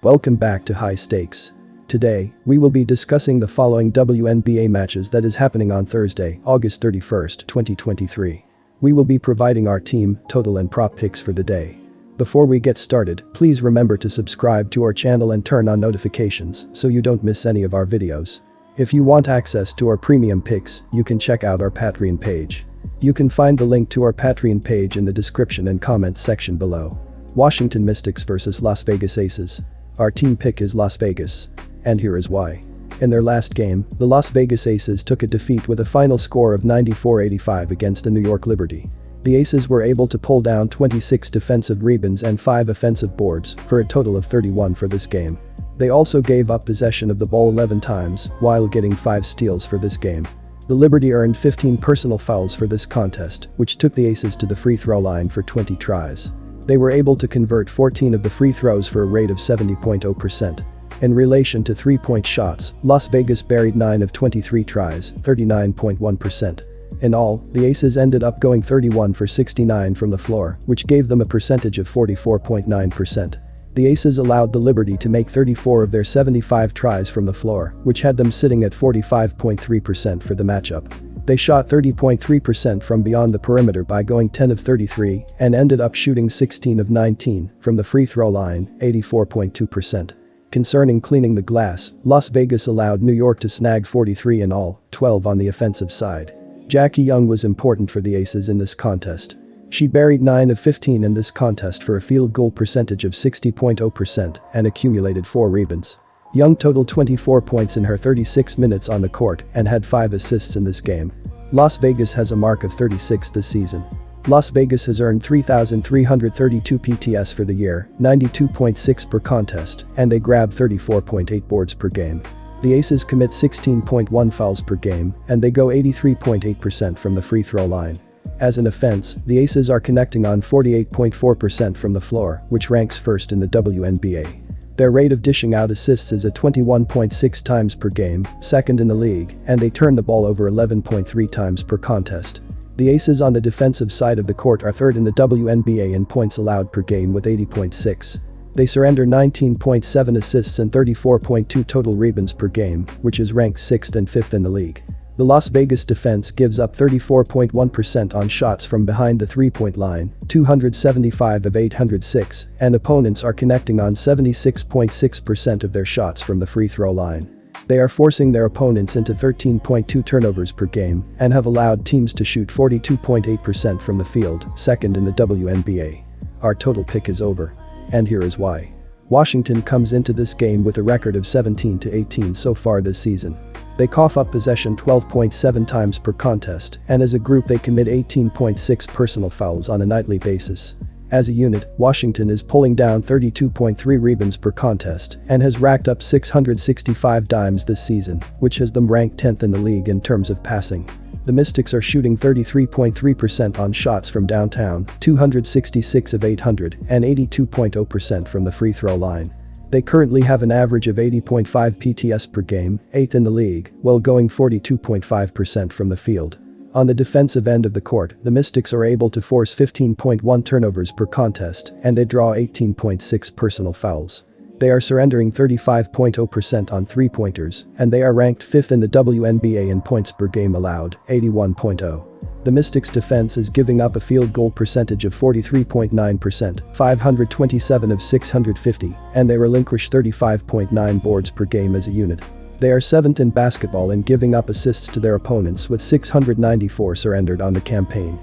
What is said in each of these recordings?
Welcome back to High Stakes. Today, we will be discussing the following WNBA matches that is happening on Thursday, August 31st, 2023. We will be providing our team, total and prop picks for the day. Before we get started, please remember to subscribe to our channel and turn on notifications so you don't miss any of our videos. If you want access to our premium picks, you can check out our Patreon page. You can find the link to our Patreon page in the description and comments section below. Washington Mystics vs Las Vegas Aces. Our team pick is Las Vegas. And here is why. In their last game, the Las Vegas Aces took a defeat with a final score of 94-85 against the New York Liberty. The Aces were able to pull down 26 defensive rebounds and 5 offensive boards for a total of 31 for this game. They also gave up possession of the ball 11 times while getting 5 steals for this game. The Liberty earned 15 personal fouls for this contest, which took the Aces to the free throw line for 20 tries. They were able to convert 14 of the free throws for a rate of 70.0%. In relation to 3-point shots, Las Vegas buried 9 of 23 tries, 39.1%. In all, the Aces ended up going 31 for 69 from the floor, which gave them a percentage of 44.9%. The Aces allowed the Liberty to make 34 of their 75 tries from the floor, which had them sitting at 45.3% for the matchup. They shot 30.3% from beyond the perimeter by going 10 of 33 and ended up shooting 16 of 19 from the free throw line, 84.2%. Concerning cleaning the glass, Las Vegas allowed New York to snag 43 in all, 12 on the offensive side. Jackie Young was important for the Aces in this contest. She buried 9 of 15 in this contest for a field goal percentage of 60.0% and accumulated 4 rebounds. Young totaled 24 points in her 36 minutes on the court and had 5 assists in this game. Las Vegas has a mark of 36 this season. Las Vegas has earned 3,332 PTS for the year, 92.6 per contest, and they grab 34.8 boards per game. The Aces commit 16.1 fouls per game, and they go 83.8% from the free throw line. As an offense, the Aces are connecting on 48.4% from the floor, which ranks first in the WNBA. Their rate of dishing out assists is at 21.6 times per game, second in the league, and they turn the ball over 11.3 times per contest. The Aces on the defensive side of the court are third in the WNBA in points allowed per game with 80.6. They surrender 19.7 assists and 34.2 total rebounds per game, which is ranked 6th and 5th in the league. The Las Vegas defense gives up 34.1% on shots from behind the 3-point line, 275 of 806, and opponents are connecting on 76.6% of their shots from the free throw line. They are forcing their opponents into 13.2 turnovers per game and have allowed teams to shoot 42.8% from the field, second in the WNBA. Our total pick is over. And here is why. Washington comes into this game with a record of 17-18 so far this season. They cough up possession 12.7 times per contest, and as a group they commit 18.6 personal fouls on a nightly basis. As a unit, Washington is pulling down 32.3 rebounds per contest and has racked up 665 dimes this season, which has them ranked 10th in the league in terms of passing. The Mystics are shooting 33.3% on shots from downtown, 266 of 800, and 82.0% from the free throw line. They currently have an average of 80.5 PTS per game, 8th in the league, while going 42.5% from the field. On the defensive end of the court, the Mystics are able to force 15.1 turnovers per contest, and they draw 18.6 personal fouls. They are surrendering 35.0% on 3-pointers, and they are ranked 5th in the WNBA in points per game allowed, 81.0. The Mystics' defense is giving up a field goal percentage of 43.9%, 527 of 650, and they relinquish 35.9 boards per game as a unit. They are 7th in basketball in giving up assists to their opponents with 694 surrendered on the campaign.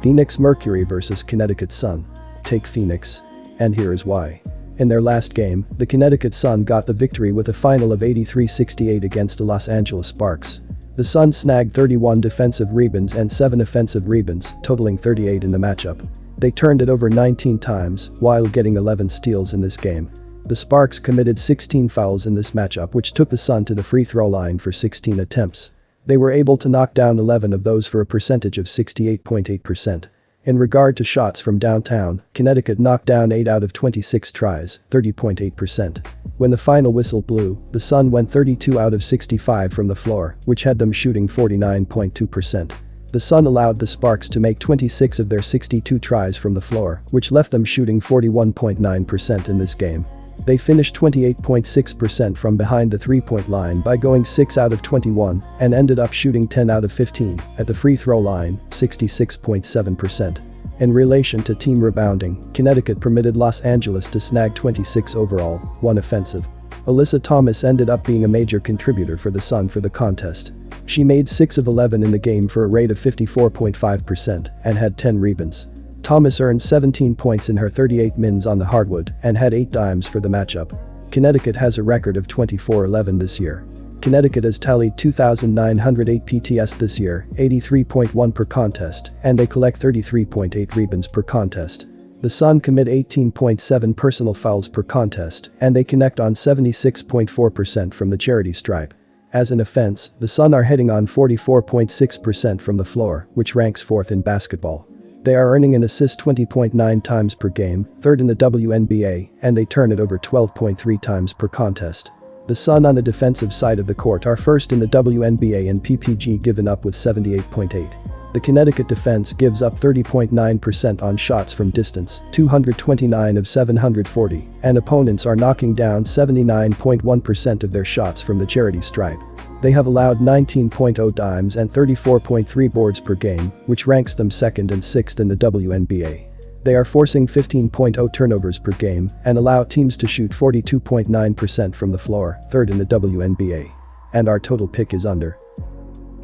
Phoenix Mercury vs Connecticut Sun. Take Phoenix. And here is why. In their last game, the Connecticut Sun got the victory with a final of 83-68 against the Los Angeles Sparks. The Sun snagged 31 defensive rebounds and 7 offensive rebounds, totaling 38 in the matchup. They turned it over 19 times, while getting 11 steals in this game. The Sparks committed 16 fouls in this matchup, which took the Sun to the free throw line for 16 attempts. They were able to knock down 11 of those for a percentage of 68.8%. In regard to shots from downtown, Connecticut knocked down 8 out of 26 tries, 30.8%. When the final whistle blew, the Sun went 32 out of 65 from the floor, which had them shooting 49.2%. The Sun allowed the Sparks to make 26 of their 62 tries from the floor, which left them shooting 41.9% in this game. They finished 28.6% from behind the three-point line by going 6 out of 21 and ended up shooting 10 out of 15 at the free throw line, 66.7%. In relation to team rebounding, Connecticut permitted Los Angeles to snag 26 overall, 1 offensive. Alyssa Thomas ended up being a major contributor for the Sun for the contest. She made 6 of 11 in the game for a rate of 54.5% and had 10 rebounds. Thomas earned 17 points in her 38 mins on the hardwood and had 8 dimes for the matchup. Connecticut has a record of 24-11 this year. Connecticut has tallied 2,908 PTS this year, 83.1 per contest, and they collect 33.8 rebounds per contest. The Sun commit 18.7 personal fouls per contest, and they connect on 76.4% from the charity stripe. As an offense, the Sun are hitting on 44.6% from the floor, which ranks 4th in basketball. They are earning an assist 20.9 times per game, 3rd in the WNBA, and they turn it over 12.3 times per contest. The Sun on the defensive side of the court are 1st in the WNBA in PPG given up with 78.8. The Connecticut defense gives up 30.9% on shots from distance, 229 of 740, and opponents are knocking down 79.1% of their shots from the charity stripe. They have allowed 19.0 dimes and 34.3 boards per game, which ranks them 2nd and 6th in the WNBA. They are forcing 15.0 turnovers per game and allow teams to shoot 42.9% from the floor, 3rd in the WNBA. And our total pick is under.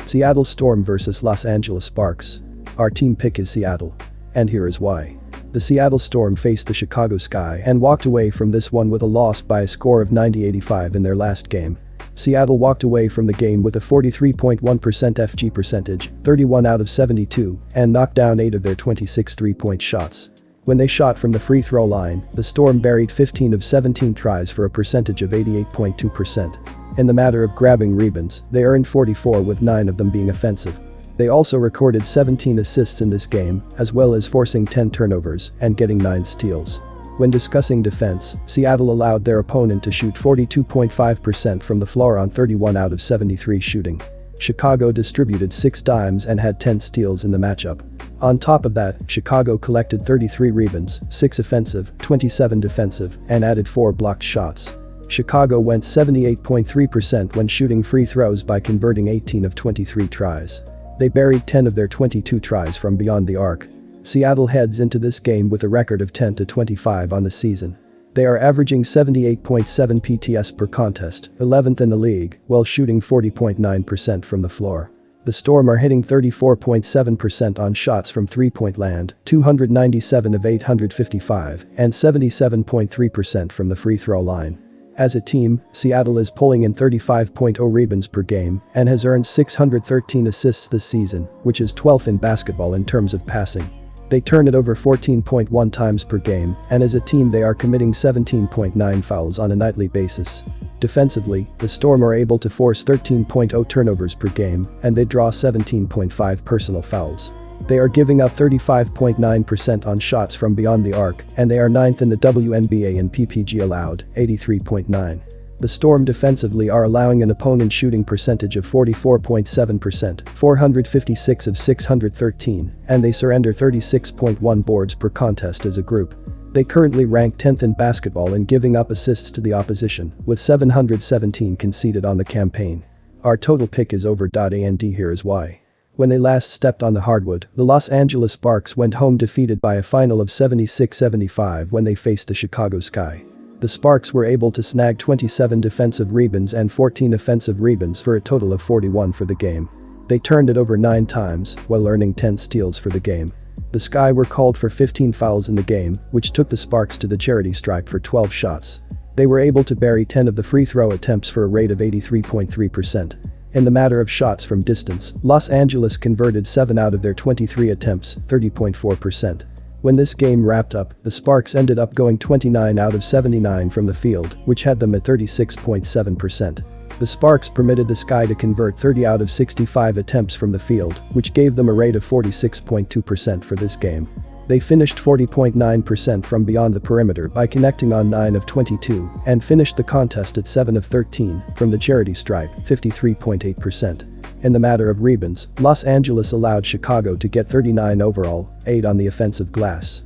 Seattle Storm vs Los Angeles Sparks. Our team pick is Seattle. And here is why. The Seattle Storm faced the Chicago Sky and walked away from this one with a loss by a score of 90-85 in their last game. Seattle walked away from the game with a 43.1% FG percentage, 31 out of 72, and knocked down 8 of their 26 three-point shots. When they shot from the free throw line, the Storm buried 15 of 17 tries for a percentage of 88.2%. In the matter of grabbing rebounds, they earned 44 with 9 of them being offensive. They also recorded 17 assists in this game, as well as forcing 10 turnovers and getting 9 steals. When discussing defense, Seattle allowed their opponent to shoot 42.5% from the floor on 31 out of 73 shooting. Chicago distributed 6 dimes and had 10 steals in the matchup. On top of that, Chicago collected 33 rebounds, 6 offensive, 27 defensive, and added 4 blocked shots. Chicago went 78.3% when shooting free throws by converting 18 of 23 tries. They buried 10 of their 22 tries from beyond the arc. Seattle heads into this game with a record of 10-25 on the season. They are averaging 78.7 PTS per contest, 11th in the league, while shooting 40.9% from the floor. The Storm are hitting 34.7% on shots from three-point land, 297 of 855, and 77.3% from the free throw line. As a team, Seattle is pulling in 35.0 rebounds per game and has earned 613 assists this season, which is 12th in basketball in terms of passing. They turn it over 14.1 times per game, and as a team they are committing 17.9 fouls on a nightly basis. Defensively, the Storm are able to force 13.0 turnovers per game, and they draw 17.5 personal fouls. They are giving up 35.9% on shots from beyond the arc, and they are 9th in the WNBA in PPG allowed, 83.9. The Storm defensively are allowing an opponent shooting percentage of 44.7%, 456 of 613, and they surrender 36.1 boards per contest as a group. They currently rank 10th in basketball in giving up assists to the opposition, with 717 conceded on the campaign. Our total pick is over. And here is why. When they last stepped on the hardwood, the Los Angeles Sparks went home defeated by a final of 76-75 when they faced the Chicago Sky. The Sparks were able to snag 27 defensive rebounds and 14 offensive rebounds for a total of 41 for the game. They turned it over 9 times, while earning 10 steals for the game. The Sky were called for 15 fouls in the game, which took the Sparks to the charity stripe for 12 shots. They were able to bury 10 of the free throw attempts for a rate of 83.3%. In the matter of shots from distance, Los Angeles converted 7 out of their 23 attempts, 30.4%. When this game wrapped up, the Sparks ended up going 29 out of 79 from the field, which had them at 36.7%. The Sparks permitted the Sky to convert 30 out of 65 attempts from the field, which gave them a rate of 46.2% for this game. They finished 40.9% from beyond the perimeter by connecting on 9 of 22 and finished the contest at 7 of 13 from the charity stripe, 53.8%. In the matter of rebounds, Los Angeles allowed Chicago to get 39 overall, 8 on the offensive glass.